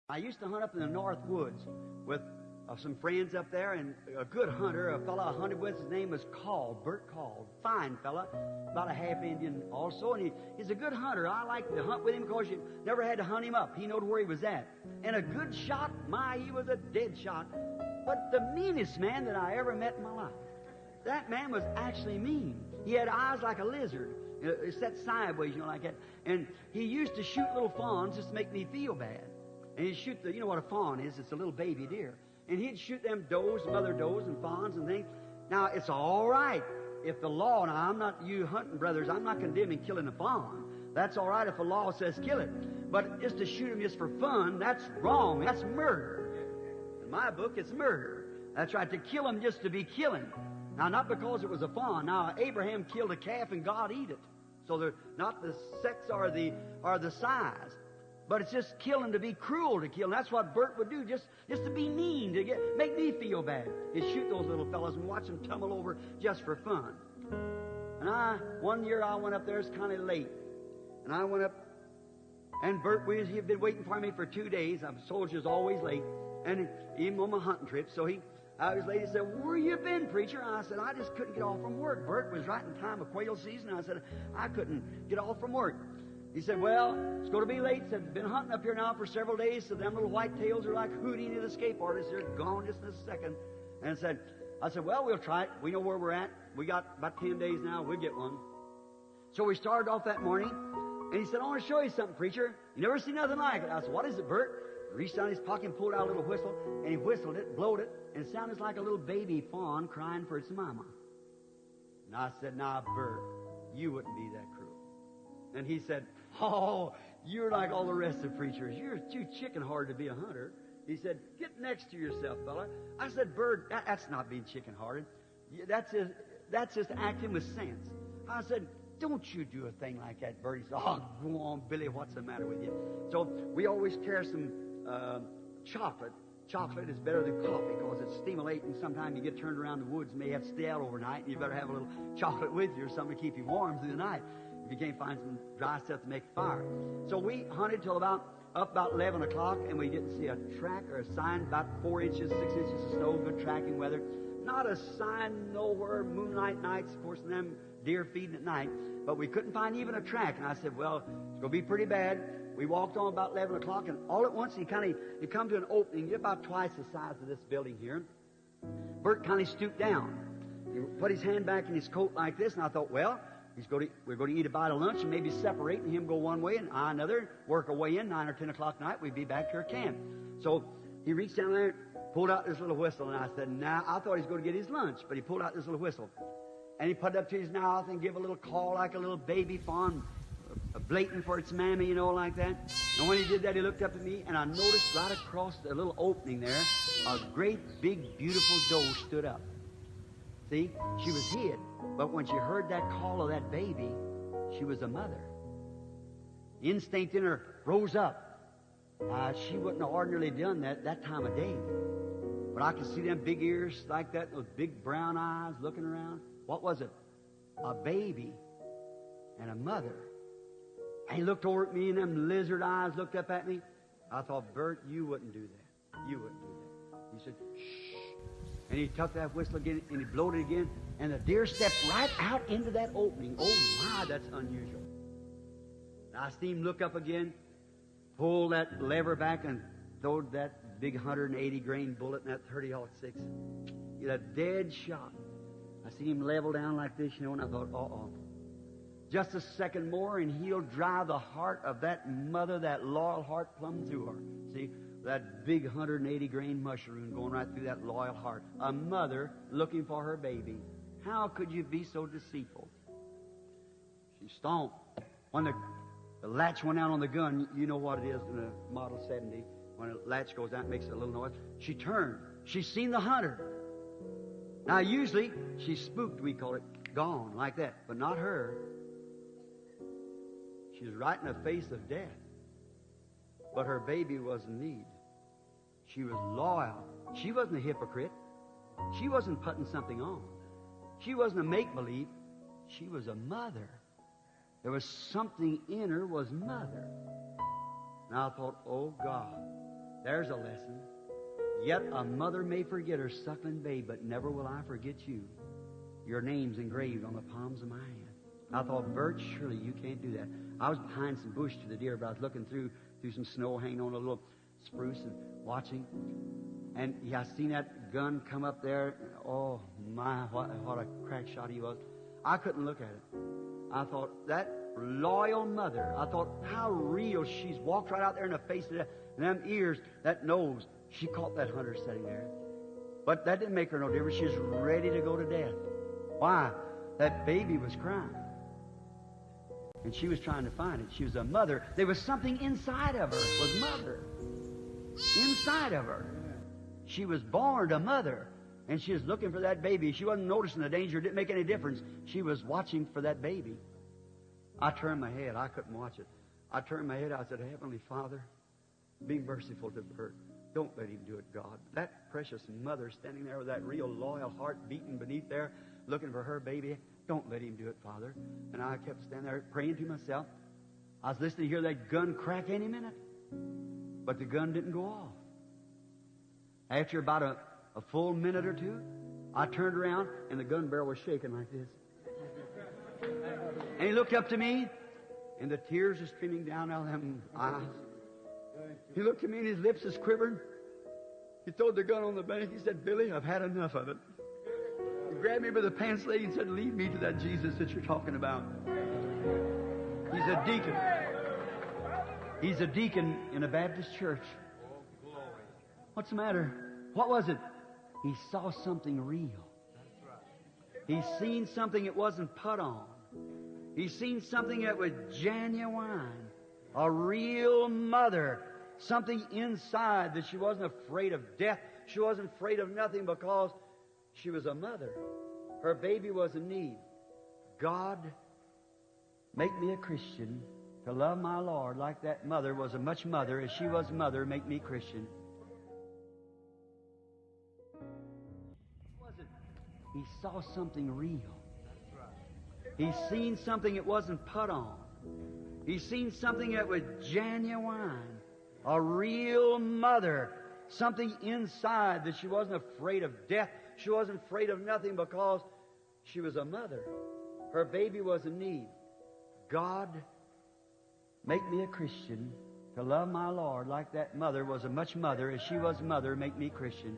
I used to hunt up in the North Woods with some friends up there, and a good hunter, a fellow I hunted with, his name was Bert Call. Fine fella, about a half Indian also, and he's a good hunter. I like to hunt with him because you never had to hunt him up. He knowed where he was at. And a good shot, he was a dead shot. But the meanest man that I ever met in my life. That man was actually mean. He had eyes like a lizard, set sideways, like that. And he used to shoot little fawns just to make me feel bad. And he'd shoot you know what a fawn is? It's a little baby deer. And he'd shoot them does, mother does and fawns and things. Now, it's all right if the law, now I'm not you hunting brothers, I'm not condemning killing a fawn. That's all right if the law says kill it. But just to shoot him just for fun, that's wrong. That's murder. In my book, it's murder. That's right, to kill him just to be killing. Now, not because it was a fawn. Now, Abraham killed a calf and God eat it. So they're not the sex or the size. But it's just killing to be cruel to kill. And that's what Bert would do, just to be mean, to make me feel bad. He'd shoot those little fellas and watch them tumble over just for fun. And one year I went up there, it's kind of late. And I went up, and Bert, he had been waiting for me for 2 days. I'm soldier's always late. And even on my hunting trip, so I was late. He said, "Where you been, preacher?" And I said, "I just couldn't get off from work." Bert was right in time of quail season. I said, "I couldn't get off from work." He said, "Well, it's going to be late." He said, "Been hunting up here now for several days, so them little white tails are like hooting at escape artists. They're gone just in a second." And I said, "Well, we'll try it. We know where we're at. We got about 10 days now. We'll get one." So we started off that morning, and he said, "I want to show you something, preacher. You never seen nothing like it." I said, "What is it, Bert?" He reached down in his pocket and pulled out a little whistle, and he whistled it, blowed it, and it sounded like a little baby fawn crying for its mama. And I said, "Nah, Bert, you wouldn't be that cruel." And he said, "Oh, you're like all the rest of preachers. You're too chicken-hearted to be a hunter." He said, "Get next to yourself, fella." I said, "Bert, that's not being chicken-hearted. That's just acting with sense." I said, "Don't you do a thing like that, Bert." He said, "Oh, go on, Billy, what's the matter with you?" So we always carry some chocolate. Chocolate is better than coffee because it's stimulating. Sometimes you get turned around the woods and may have to stay out overnight, and you better have a little chocolate with you or something to keep you warm through the night if you can't find some dry stuff to make a fire. So we hunted till about 11 o'clock, and we didn't see a track or a sign. About 4 inches, 6 inches of snow, good tracking weather. Not a sign nowhere. Moonlight nights, of course, and them deer feeding at night. But we couldn't find even a track. And I said, "Well, it's going to be pretty bad." We walked on about 11 o'clock, and all at once he come to an opening about twice the size of this building here. Bert kind of stooped down. He put his hand back in his coat like this, and I thought, well, we're going to eat a bite of lunch and maybe separate, and him go one way and I another, work our way in. 9 or 10 o'clock night, we'd be back to our camp. So he reached down there, pulled out this little whistle, and I said, "Now," I thought he was going to get his lunch, but he pulled out this little whistle. And he put it up to his mouth and gave a little call like a little baby fawn, blatant for its mammy, like that. And when he did that, he looked up at me, and I noticed right across the little opening there, a great, big, beautiful doe stood up. See? She was hid. But when she heard that call of that baby, she was a mother. Instinct in her rose up. She wouldn't have ordinarily done that time of day. But I could see them big ears like that, those big brown eyes looking around. What was it? A baby and a mother. And he looked over at me, and them lizard eyes looked up at me. I thought, "Bert, you wouldn't do that. You wouldn't do that." He said, "Shh." And he took that whistle again, and he blowed it again, and the deer stepped right out into that opening. Oh, my, that's unusual. And I seen him look up again, pull that lever back, and throw that big 180-grain bullet in that 30-06. Get a dead shot. I seen him level down like this, and I thought, uh-oh. Just a second more, and he'll drive the heart of that mother, that loyal heart, plumb through her. See, that big 180-grain mushroom going right through that loyal heart. A mother looking for her baby. How could you be so deceitful? She stomped. When the latch went out on the gun, you know what it is in a Model 70. When the latch goes out, it makes a little noise. She turned. She seen the hunter. Now, usually, she's spooked, we call it, gone, like that. But not her. She was right in the face of death. But her baby was in need. She was loyal. She wasn't a hypocrite. She wasn't putting something on. She wasn't a make-believe. She was a mother. There was something in her was mother. And I thought, oh God, There's a lesson. Yet a mother may forget her suckling babe, but never will I forget you. Your name's engraved on the palms of my hand. I thought, Bert, surely you can't do that. I was behind some bush to the deer, but I was looking through some snow hanging on a little spruce and watching. And yeah, I seen that gun come up there. Oh my, what a crack shot he was. I couldn't look at it. I thought, that loyal mother, I thought, how real. She's walked right out there in the face of that. And them ears, that nose, she caught that hunter sitting there. But that didn't make her no difference. She was ready to go to death. Why? That baby was crying. And she was trying to find it. She was a mother. There was something inside of her. It was mother. Inside of her. She was born a mother. And she was looking for that baby. She wasn't noticing the danger. It didn't make any difference. She was watching for that baby. I turned my head. I couldn't watch it. I turned my head. I said, Heavenly Father, be merciful to Bert. Don't let him do it, God. That precious mother standing there with that real loyal heart beating beneath there, looking for her baby. Don't let him do it, Father. And I kept standing there praying to myself. I was listening to hear that gun crack any minute. But the gun didn't go off. After about a full minute or two, I turned around and the gun barrel was shaking like this. And he looked up to me, and the tears are streaming down out of them eyes. He looked at me and his lips was quivering. He threw the gun on the bank. He said, Billy, I've had enough of it. He grabbed me by the pants leg and said, lead me to that Jesus that you're talking about. He's a deacon. He's a deacon in a Baptist church. What's the matter? What was it? He saw something real. He's seen something that wasn't put on. He's seen something that was genuine. A real mother. Something inside that she wasn't afraid of death. She wasn't afraid of nothing because she was a mother. Her baby was in need. God, make me a Christian to love my Lord like that mother was a much mother as she was mother. Make me Christian. What was it? He saw something real. He's seen something that wasn't put on. He's seen something that was genuine. A real mother. Something inside that she wasn't afraid of death. She wasn't afraid of nothing because she was a mother. Her baby was in need. God, make me a Christian to love my Lord like that mother was a much mother as she was mother. Make me Christian.